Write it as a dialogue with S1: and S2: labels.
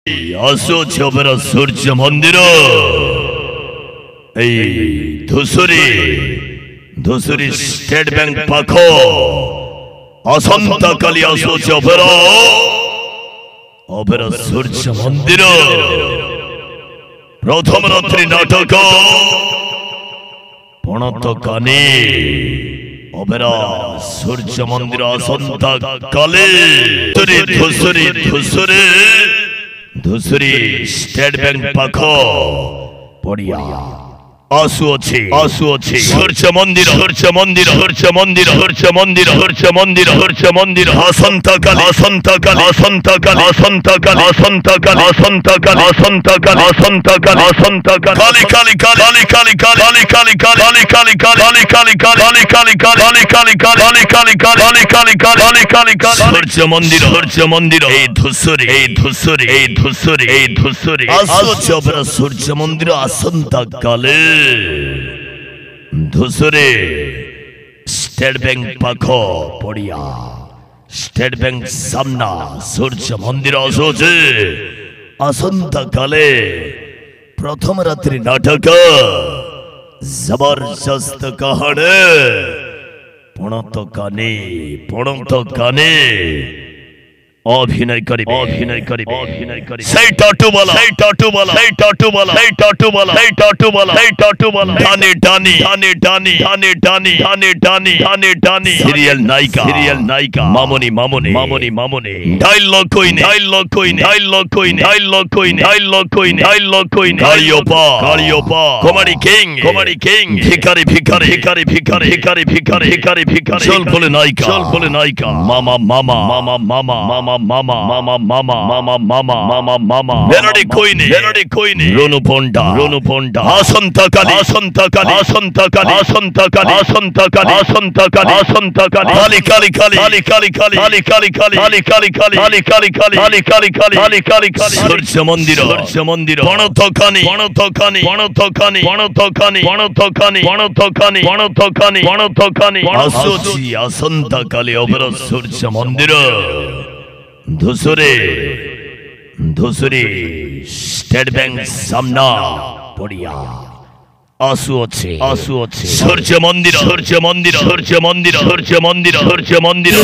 S1: ଆସୁଅଛି ଅପେରା ସୂର୍ଯ୍ୟ ମନ୍ଦିର ଏଇ ଧୂସୁରୀ ଷ୍ଟେଟ ବ୍ୟାଙ୍କ ପାଖ ଆସନ୍ତା କାଲି ଆସୁଅଛି ଅପେରା ସୂର୍ଯ୍ୟ ମନ୍ଦିର ପ୍ରଥମ ରାତ୍ରି ନାଟକ ପଣତ କାନି ଅପେରା ସୂର୍ଯ୍ୟ ମନ୍ଦିର ଆସନ୍ତା କାଲି ଧୂସୁରୀ ଷ୍ଟେଟ ବ୍ୟାଙ୍କ ପାଖ ପଡ଼ିଆ ଆସୁଅଛି ସୂର୍ଯ୍ୟ ମନ୍ଦିର ଆସନ୍ତା କାଲି ସୂର୍ଯ୍ୟ ମନ୍ଦିର এই ধূসুরি আসুছে অপেরা সূর্য মন্দির আসন্তা কালে ধূসুরি স্টেট ব্যাংক পাখ পড়িয়া স্টেট ব্যাংক সামনা সূর্য মন্দির আসুছে আসন্তা কালে প্রথম রাত্রি নাটক জবরদস্ত কাহানি পণত কানে অভিনয় করিবে সেই টাটুবালা টানি সিরিয়াল নায়িকা মামনি ডায়লগ কইনে কালিওপা কমেডি কিং ভিখারি চল বলে নায়িকা মামা মেলোডি কইনে রনু পন্ডা আসন্তা কালি সূর্য মন্দির পণত কানি আসুছি আসন্তা কালি অপেরা সূর্য মন্দির ধূসুরি স্টেট ব্যাংক সামনা পড়িয়া আসুছে সূর্য মন্দির